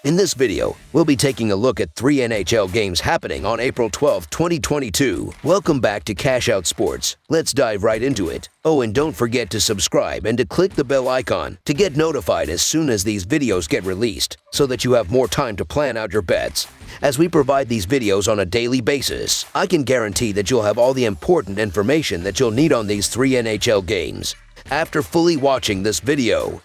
In this video, we'll be taking a look at 3 NHL games happening on April 12, 2022. Welcome back to Cash Out Sports. Let's dive right into it. Oh, and don't forget to subscribe and to click the bell icon to get notified as soon as these videos get released, so that you have more time to plan out your bets. As we provide these videos on a daily basis, I can guarantee that you'll have all the important information that you'll need on these 3 NHL games after fully watching this video.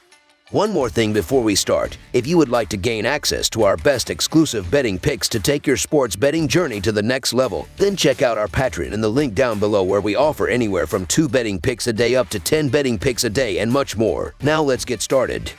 One more thing before we start. If you would like to gain access to our best exclusive betting picks to take your sports betting journey to the next level, then check out our Patreon in the link down below, where we offer anywhere from 2 betting picks a day up to 10 betting picks a day and much more. Now let's get started.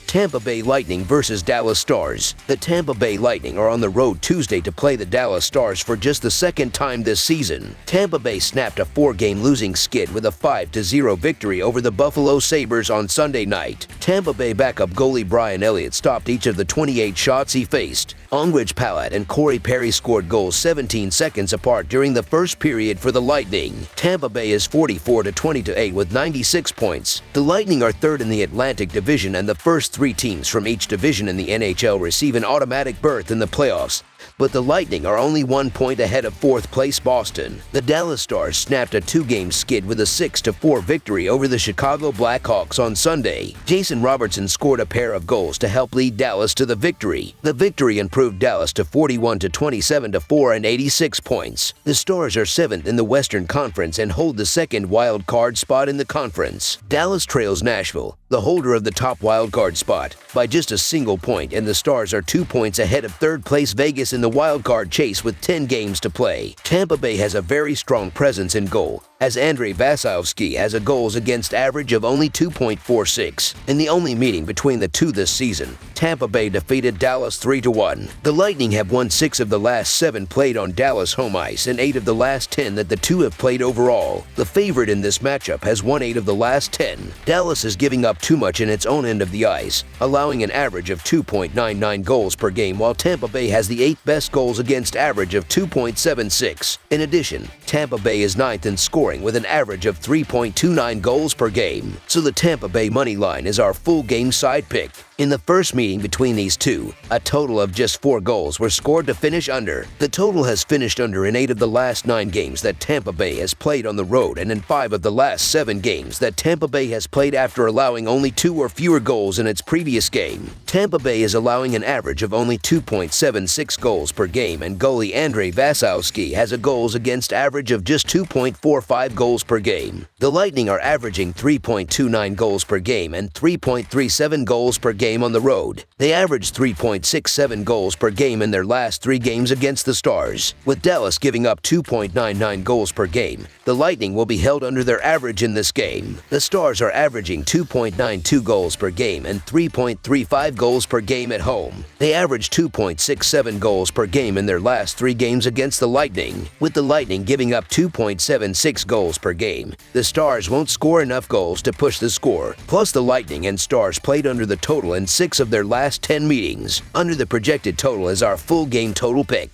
Tampa Bay Lightning versus Dallas Stars. The Tampa Bay Lightning are on the road Tuesday to play the Dallas Stars for just the second time this season. Tampa Bay snapped a 4-game losing skid with a 5-0 victory over the Buffalo Sabres on Sunday night. Tampa Bay backup goalie Brian Elliott stopped each of the 28 shots he faced. Ongridge Palat and Corey Perry scored goals 17 seconds apart during the first period for the Lightning. Tampa Bay is 44-20-8 with 96 points. The Lightning are third in the Atlantic Division, and the first 3 teams from each division in the NHL receive an automatic berth in the playoffs, but the Lightning are only 1 point ahead of 4th place Boston. The Dallas Stars snapped a 2-game skid with a 6-4 victory over the Chicago Blackhawks on Sunday. Jason Robertson scored a pair of goals to help lead Dallas to the victory. The victory improved Dallas to 41-27-4 and 86 points. The Stars are 7th in the Western Conference and hold the second wild card spot in the conference. Dallas trails Nashville, the holder of the top wild card spot, by just a single point, and the Stars are 2 points ahead of 3rd place Vegas in the wild card chase with 10 games to play. Tampa Bay has a very strong presence in goal, as Andrei Vasilevsky has a goals against average of only 2.46. In the only meeting between the two this season, Tampa Bay defeated Dallas 3-1. The Lightning have won 6 of the last 7 played on Dallas home ice and 8 of the last 10 that the two have played overall. The favorite in this matchup has won 8 of the last 10. Dallas is giving up too much in its own end of the ice, allowing an average of 2.99 goals per game, while Tampa Bay has the 8th best goals against average of 2.76. In addition, Tampa Bay is 9th in scoring with an average of 3.29 goals per game. So the Tampa Bay money line is our full game side pick. In the first meeting between these two, a total of just 4 goals were scored to finish under. The total has finished under in 8 of the last 9 games that Tampa Bay has played on the road, and in 5 of the last 7 games that Tampa Bay has played after allowing only 2 or fewer goals in its previous game. Tampa Bay is allowing an average of only 2.76 goals per game, and goalie Andrei Vasilevsky has a goals against average of just 2.45 goals per game. The Lightning are averaging 3.29 goals per game and 3.37 goals per game on the road. They averaged 3.67 goals per game in their last 3 games against the Stars. With Dallas giving up 2.99 goals per game, the Lightning will be held under their average in this game. The Stars are averaging 2.92 goals per game and 3.35 goals per game at home. They averaged 2.67 goals per game in their last 3 games against the Lightning. With the Lightning giving up 2.76 goals per game, the Stars won't score enough goals to push the score. Plus, the Lightning and Stars played under the total in 6 of their last 10 meetings. Under the projected total is our full game total pick.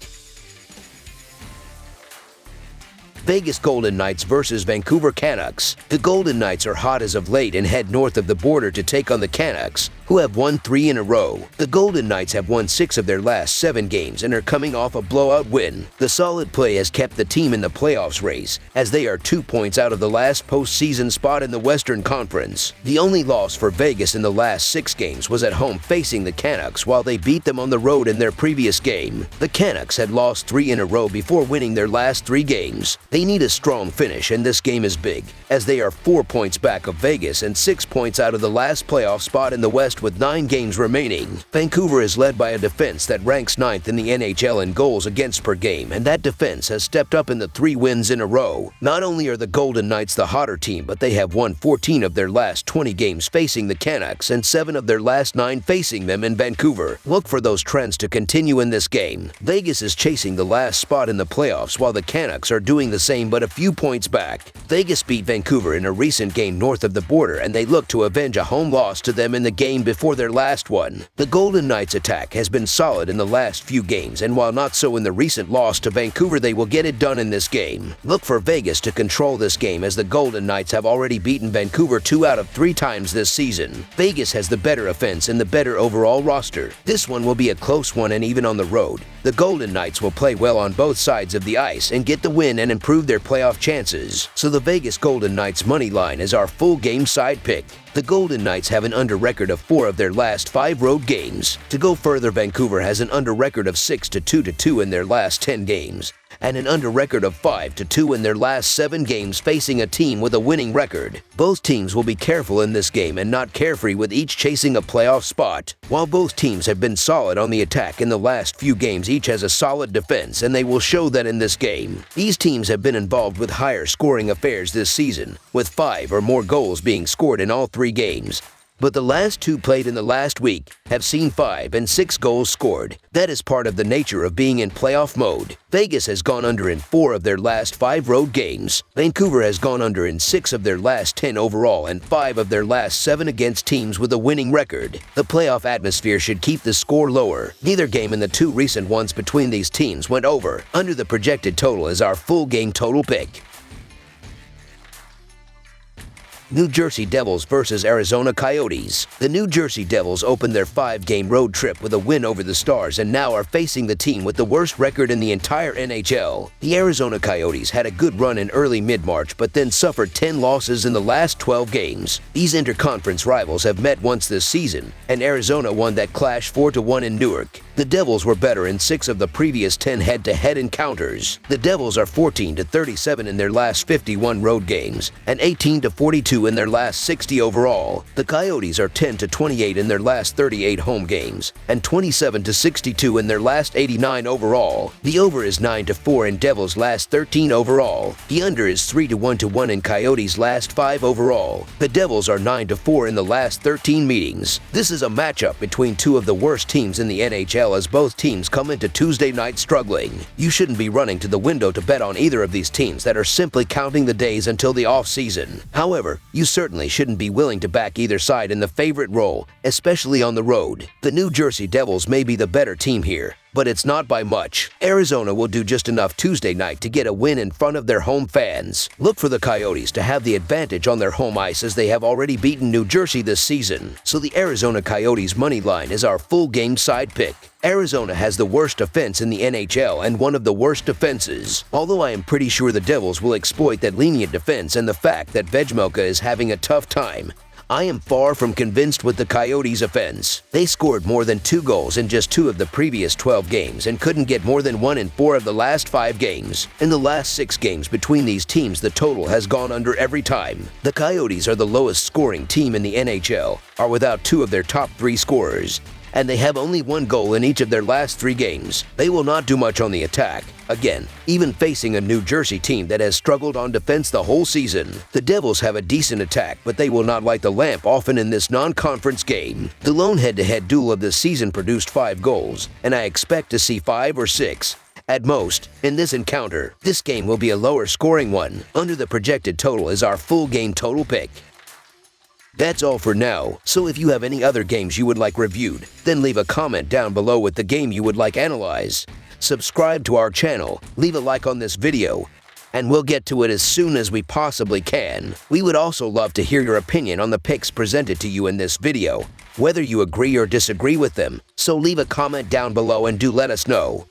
Vegas Golden Knights versus Vancouver Canucks. The Golden Knights are hot as of late and head north of the border to take on the Canucks, who have won 3 in a row. The Golden Knights have won 6 of their last 7 games and are coming off a blowout win. The solid play has kept the team in the playoffs race, as they are 2 points out of the last postseason spot in the Western Conference. The only loss for Vegas in the last 6 games was at home facing the Canucks, while they beat them on the road in their previous game. The Canucks had lost 3 in a row before winning their last 3 games. They need a strong finish, and this game is big, as they are 4 points back of Vegas and 6 points out of the last playoff spot in the West with 9 games remaining. Vancouver is led by a defense that ranks 9th in the NHL in goals against per game, and that defense has stepped up in the 3 wins in a row. Not only are the Golden Knights the hotter team, but they have won 14 of their last 20 games facing the Canucks and 7 of their last 9 facing them in Vancouver. Look for those trends to continue in this game. Vegas is chasing the last spot in the playoffs, while the Canucks are doing the same but a few points back. Vegas beat Vancouver in a recent game north of the border, and they look to avenge a home loss to them in the game before their last one. The Golden Knights' attack has been solid in the last few games, and while not so in the recent loss to Vancouver, they will get it done in this game. Look for Vegas to control this game, as the Golden Knights have already beaten Vancouver 2 out of 3 times this season. Vegas has the better offense and the better overall roster. This one will be a close one, and even on the road, the Golden Knights will play well on both sides of the ice and get the win and improve their playoff chances. So the Vegas Golden Knights money line is our full game side pick. The Golden Knights have an under record of 4 of their last 5 road games. To go further, Vancouver has an under record of 6-2 in their last 10 games, and an under record of 5-2 in their last 7 games facing a team with a winning record. Both teams will be careful in this game and not carefree, with each chasing a playoff spot. While both teams have been solid on the attack in the last few games, each has a solid defense, and they will show that in this game. These teams have been involved with higher scoring affairs this season, with 5 or more goals being scored in all 3 games. But the last 2 played in the last week have seen 5 and 6 goals scored. That is part of the nature of being in playoff mode. Vegas has gone under in 4 of their last 5 road games. Vancouver has gone under in 6 of their last 10 overall and 5 of their last 7 against teams with a winning record. The playoff atmosphere should keep the score lower. Neither game in the 2 recent ones between these teams went over. Under the projected total is our full game total pick. New Jersey Devils versus Arizona Coyotes. The New Jersey Devils opened their 5-game road trip with a win over the Stars and now are facing the team with the worst record in the entire NHL. The Arizona Coyotes had a good run in early mid-March, but then suffered 10 losses in the last 12 games. These interconference rivals have met once this season, and Arizona won that clash 4-1 in Newark. The Devils were better in 6 of the previous 10 head-to-head encounters. The Devils are 14-37 in their last 51 road games and 18-42 in their last 60 overall. The Coyotes are 10-28 in their last 38 home games and 27-62 in their last 89 overall. The over is 9-4 in Devils' last 13 overall. The under is 3-1 in Coyotes' last 5 overall. The Devils are 9-4 in the last 13 meetings. This is a matchup between 2 of the worst teams in the NHL, as both teams come into Tuesday night struggling. You shouldn't be running to the window to bet on either of these teams that are simply counting the days until the off-season. However, you certainly shouldn't be willing to back either side in the favorite role, especially on the road. The New Jersey Devils may be the better team here, but it's not by much. Arizona will do just enough Tuesday night to get a win in front of their home fans. Look for the Coyotes to have the advantage on their home ice, as they have already beaten New Jersey this season. So the Arizona Coyotes money line is our full game side pick. Arizona has the worst offense in the NHL and one of the worst defenses. Although I am pretty sure the Devils will exploit that lenient defense and the fact that Vejmelka is having a tough time, I am far from convinced with the Coyotes' offense. They scored more than 2 goals in just 2 of the previous 12 games and couldn't get more than 1 in 4 of the last 5 games. In the last 6 games between these teams, the total has gone under every time. The Coyotes are the lowest scoring team in the NHL, are without 2 of their top 3 scorers, and they have only 1 goal in each of their last 3 games. They will not do much on the attack. Again, even facing a New Jersey team that has struggled on defense the whole season. The Devils have a decent attack, but they will not light the lamp often in this non-conference game. The lone head-to-head duel of the season produced 5 goals, and I expect to see 5 or 6 at most in this encounter. This game will be a lower scoring one. Under the projected total is our full game total pick. That's all for now, so if you have any other games you would like reviewed, then leave a comment down below with the game you would like analyzed. Subscribe to our channel, leave a like on this video, and we'll get to it as soon as we possibly can. We would also love to hear your opinion on the picks presented to you in this video, whether you agree or disagree with them, so leave a comment down below and do let us know.